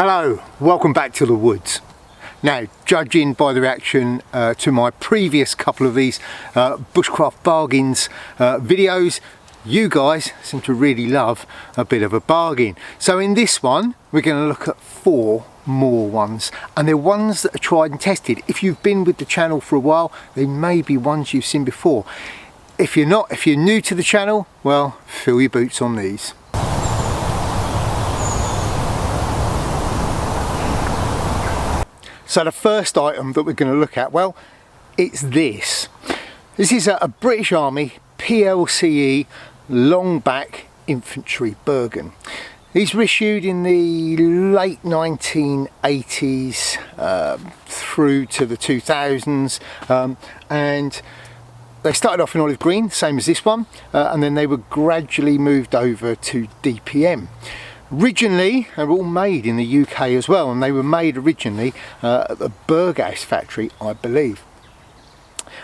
Hello, welcome back to the woods. Now, judging by the reaction to my previous couple of these Bushcraft bargains videos, you guys seem to really love a bit of a bargain. So in this one, we're going to look at 4 more ones, and they're ones that are tried and tested. If you've been with the channel for a while, they may be ones you've seen before. If you're not, if you're new to the channel, well, fill your boots on these. So the first item that we're going to look at, well, it's this. This is a British Army PLCE Longback Infantry Bergen. These were issued in the late 1980s through to the 2000s, and they started off in olive green, same as this one, and then they were gradually moved over to DPM. Originally, they were all made in the UK as well, and they were made originally at the Bergen factory, I believe.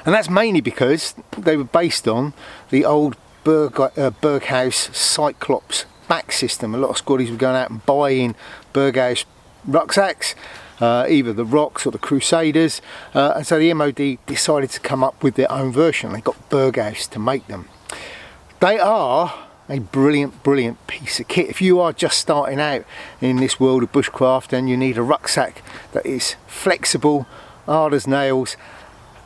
And that's mainly because they were based on the old Berghaus Cyclops back system. A lot of squaddies were going out and buying Berghaus rucksacks, either the Rocks or the Crusaders, and so the MOD decided to come up with their own version. They got Berghaus to make them. They are a brilliant piece of kit. If you are just starting out in this world of bushcraft and you need a rucksack that is flexible, hard as nails,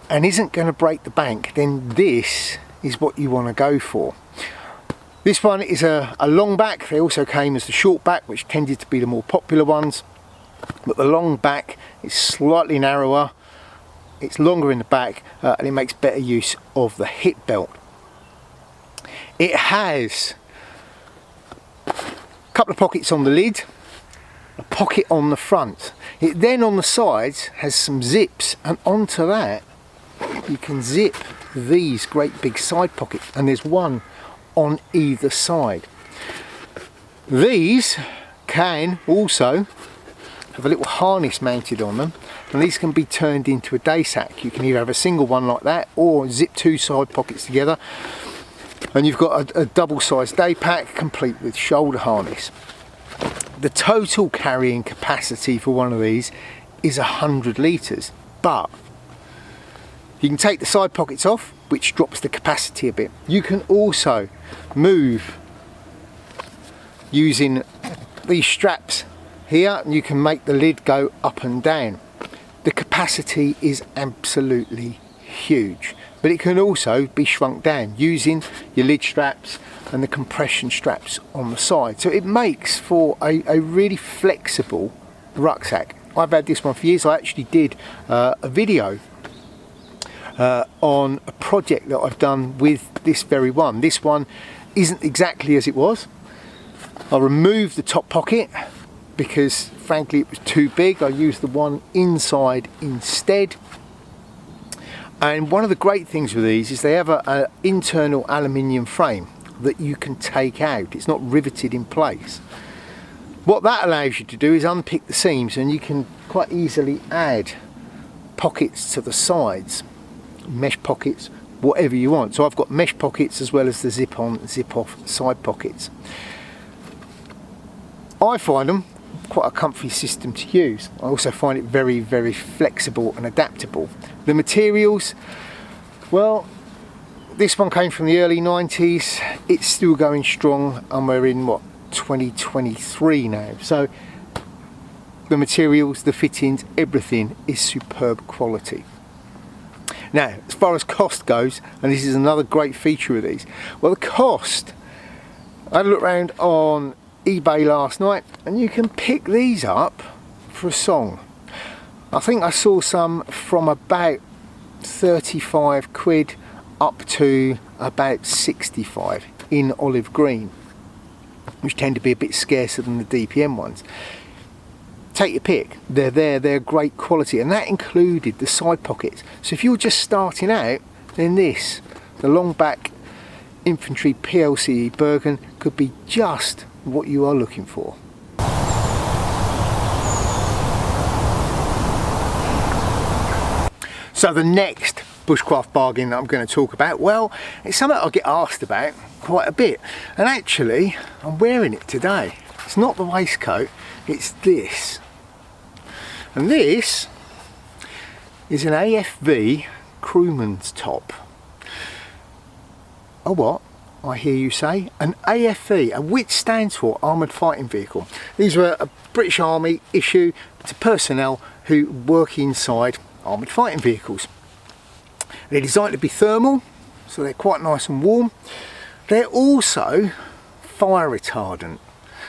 and isn't going to break the bank, then this is what you want to go for. This one is a long back. They also came as the short back, which tended to be the more popular ones, but the long back is slightly narrower, it's longer in the back, and it makes better use of the hip belt. It has a couple of pockets on the lid, a pocket on the front. It then on the sides has some zips, and onto that you can zip these great big side pockets, and there's one on either side. These can also have a little harness mounted on them, and these can be turned into a day sack. You can either have a single one like that or zip 2 side pockets together, and you've got a double-sized day pack complete with shoulder harness. The total carrying capacity for one of these is 100 litres, but you can take the side pockets off, which drops the capacity a bit. You can also move using these straps here, and you can make the lid go up and down. The capacity is absolutely huge, but it can also be shrunk down using your lid straps and the compression straps on the side. So it makes for a really flexible rucksack. I've had this one for years. I actually did a video on a project that I've done with this very one. This one isn't exactly as it was. I removed the top pocket because frankly it was too big. I used the one inside instead. And one of the great things with these is they have an internal aluminium frame that you can take out. It's not riveted in place. What that allows you to do is unpick the seams, and you can quite easily add pockets to the sides, mesh pockets, whatever you want. So I've got mesh pockets as well as the zip on, zip off side pockets. I find them quite a comfy system to use. I also find it very flexible and adaptable. The materials, well, this one came from the early 90s. It's still going strong, and we're in what, 2023 now. So the materials, the fittings, everything is superb quality. Now, as far as cost goes, and this is another great feature of these, well, the cost, I had a look around on eBay last night, and you can pick these up for a song. I think I saw some from about 35 quid up to about 65 in olive green, which tend to be a bit scarcer than the DPM ones. Take your pick. They're there, they're great quality, and that included the side pockets. So if you're just starting out, then this, the Longback Infantry PLCE Bergen, could be just what you are looking for. So the next bushcraft bargain that I'm going to talk about, well, it's something I get asked about quite a bit, and actually I'm wearing it today. It's not the waistcoat, It's this. And this is an AFV Crewman's top. Oh, what? I hear you say. An AFV, which stands for Armoured Fighting Vehicle. These were a British Army issue to personnel who work inside armoured fighting vehicles. They're designed to be thermal, so they're quite nice and warm. They're also fire retardant.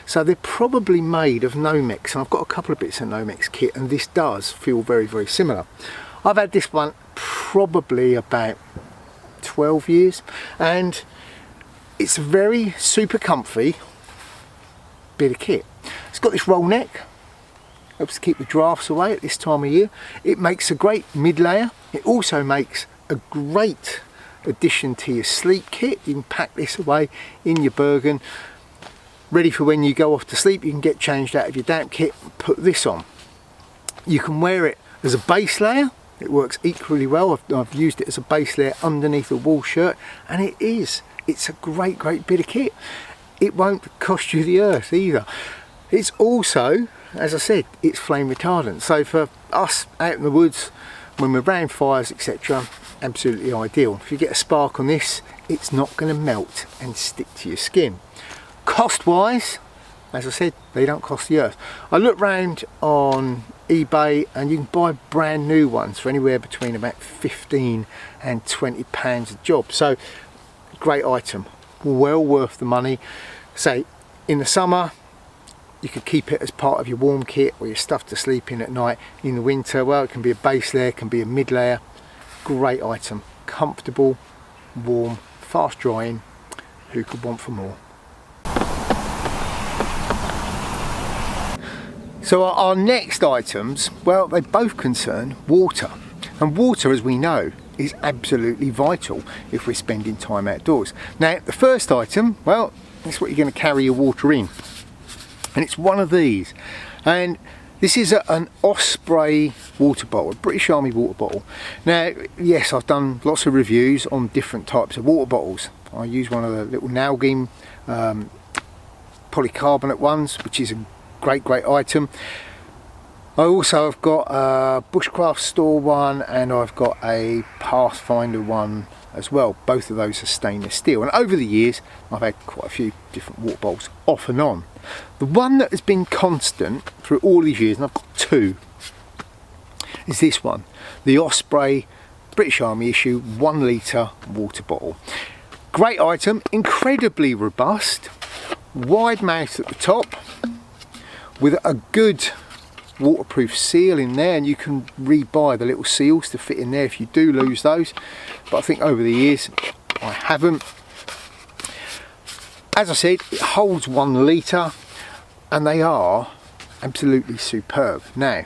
So they're probably made of Nomex, and I've got a couple of bits of Nomex kit, and this does feel very, very similar. I've had this one probably about 12 years, and it's a very super comfy bit of kit. It's got this roll neck, helps to keep the drafts away at this time of year. It makes a great mid layer. It also makes a great addition to your sleep kit. You can pack this away in your Bergen, ready for when you go off to sleep. You can get changed out of your damp kit and put this on. You can wear it as a base layer. It works equally well. I've used it as a base layer underneath a wool shirt, and it's a great bit of kit. It won't cost you the earth either. It's also, as I said, it's flame retardant. So for us out in the woods, when we're around fires, etc., absolutely ideal. If you get a spark on this, it's not going to melt and stick to your skin. Cost wise, as I said, they don't cost the earth. I looked round on eBay and you can buy brand new ones for anywhere between about 15 and 20 pounds a job. So great item, well worth the money. Say in the summer you could keep it as part of your warm kit or your stuff to sleep in at night. In the winter, well, it can be a base layer, it can be a mid layer. Great item, comfortable, warm, fast drying. Who could want for more? So our next items, well, they both concern water. And water, as we know, is absolutely vital if we're spending time outdoors. Now, the first item, well, that's what you're going to carry your water in. And it's one of these. And this is an Osprey water bottle, a British Army water bottle. Now, yes, I've done lots of reviews on different types of water bottles. I use one of the little Nalgene polycarbonate ones, which is a great item. I also have got a Bushcraft store one, and I've got a Pathfinder one as well. Both of those are stainless steel, and over the years I've had quite a few different water bottles off and on. The one that has been constant through all these years, and I've got two, is this one, the Osprey British Army issue 1 litre water bottle. Great item, incredibly robust, wide mouth at the top with a good waterproof seal in there, and you can rebuy the little seals to fit in there if you do lose those, but I think over the years I haven't. As I said, it holds 1 litre and they are absolutely superb. Now you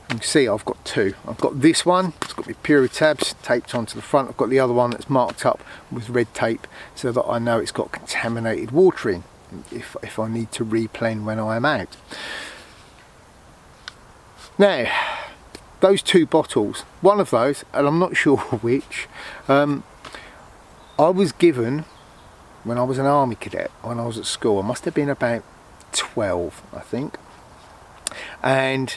can see I've got two. I've got this one, it's got my Pura tabs taped onto the front. I've got the other one that's marked up with red tape so that I know it's got contaminated water in if I need to replen when I am out. Now, those two bottles, one of those, and I'm not sure which, I was given when I was an army cadet, when I was at school. I must have been about 12, I think. And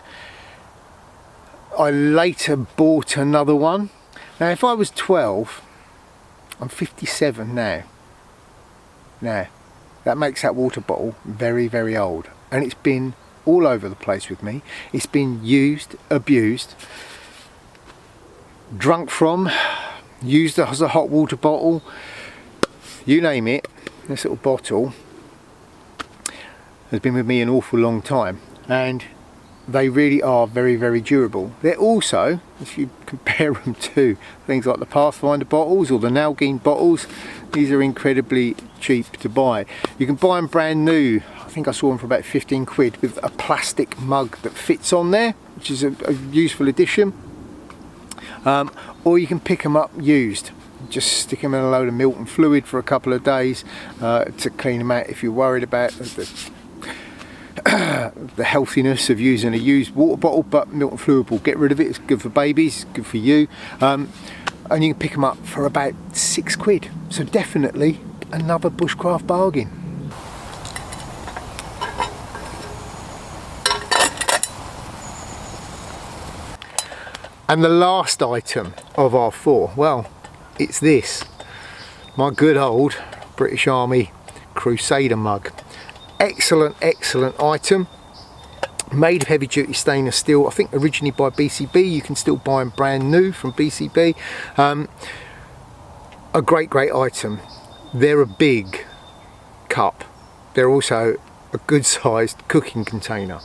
I later bought another one. Now, if I was 12, I'm 57 now. Now, that makes that water bottle very old. And it's been all over the place with me. It's been used, abused, drunk from, used as a hot water bottle, you name it. This little bottle has been with me an awful long time, and they really are very durable. They're also, if you compare them to things like the Pathfinder bottles or the Nalgene bottles, these are incredibly cheap to buy. You can buy them brand new. I think I saw them for about 15 quid with a plastic mug that fits on there, which is a useful addition. Or you can pick them up used. Just stick them in a load of Milton fluid for a couple of days to clean them out if you're worried about the healthiness of using a used water bottle, but Milton fluid will get rid of it. It's good for babies, it's good for you. And you can pick them up for about 6 quid. So definitely another Bushcraft bargain. And the last item of our 4, well, it's this, my good old British Army Crusader mug. Excellent, excellent item. Made of heavy duty stainless steel, I think originally by BCB. You can still buy them brand new from BCB. A great item. They're a big cup. They're also a good sized cooking container.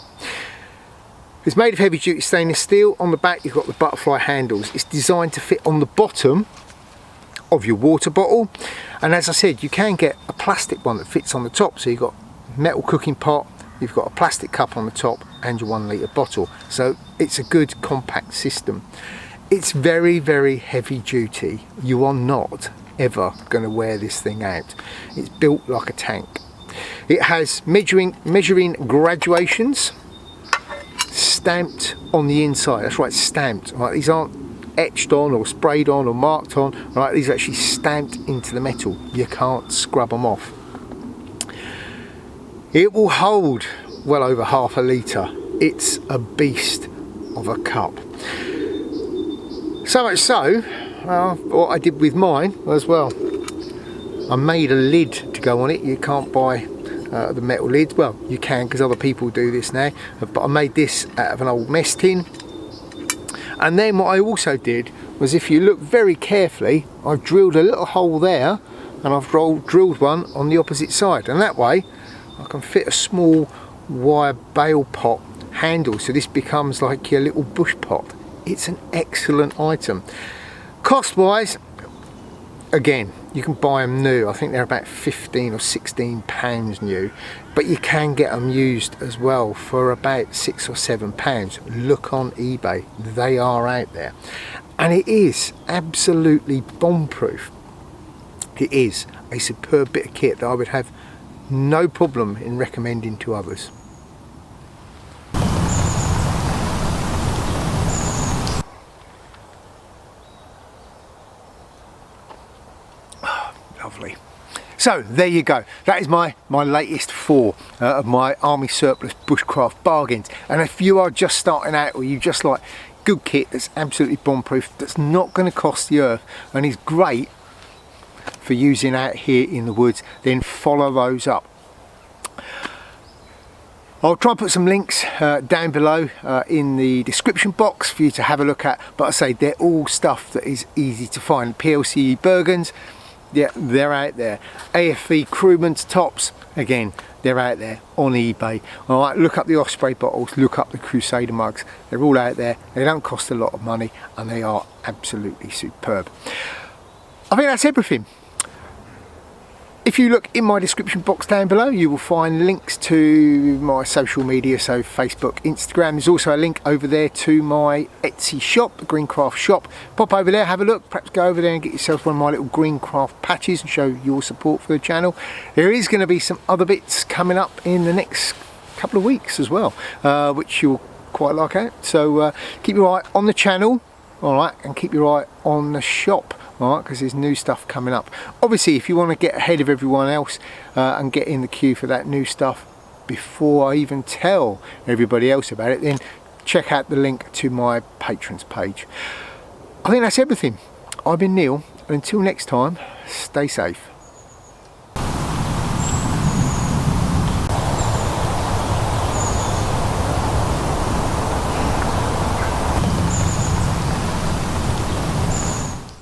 It's made of heavy duty stainless steel. On the back you've got the butterfly handles. It's designed to fit on the bottom of your water bottle, and as I said, you can get a plastic one that fits on the top. So you've got metal cooking pot, you've got a plastic cup on the top, and your 1 litre bottle. So it's a good compact system. It's very heavy duty. You are not ever going to wear this thing out. It's built like a tank. It has measuring graduations stamped on the inside. That's right, stamped. Right, these aren't etched on or sprayed on or marked on. Right, these are actually stamped into the metal. You can't scrub them off. It will hold well over ½ litre. It's a beast of a cup. So much so, well, what I did with mine as well, I made a lid to go on it. You can't buy the metal lids. Well, you can, because other people do this now, but I made this out of an old mess tin. And then what I also did was, if you look very carefully, I've drilled a little hole there, and I've drilled one on the opposite side, and that way I can fit a small wire bale pot handle, so this becomes like your little bush pot. It's an excellent item. Cost wise, again, you can buy them new. I think they're about 15 or 16 pounds new, but you can get them used as well for about 6 or 7 pounds. Look on eBay, they are out there, and it is absolutely bomb proof. It is a superb bit of kit that I would have no problem in recommending to others. Lovely. So there you go. That is my latest 4 of my army surplus bushcraft bargains. And if you are just starting out, or you just like good kit that's absolutely bomb proof, that's not going to cost the earth, and is great for using out here in the woods, then follow those up. I'll try and put some links down below in the description box for you to have a look at, but I say they're all stuff that is easy to find. PLCE Bergens, yeah, they're out there. AFV Crewman's tops, again, they're out there on eBay. All right, look up the Osprey bottles, look up the Crusader mugs. They're all out there. They don't cost a lot of money, and they are absolutely superb. I think that's everything. If you look in my description box down below, you will find links to my social media, so Facebook, Instagram. There's also a link over there to my Etsy shop, the Greencraft shop. Pop over there, have a look, perhaps go over there and get yourself one of my little Greencraft patches and show your support for the channel. There is going to be some other bits coming up in the next couple of weeks as well, which you'll quite like out. So keep your eye on the channel, all right, and keep your eye on the shop. Alright, because there's new stuff coming up. Obviously, if you want to get ahead of everyone else and get in the queue for that new stuff before I even tell everybody else about it, then check out the link to my patrons page. I think that's everything. I've been Neil, and until next time, stay safe.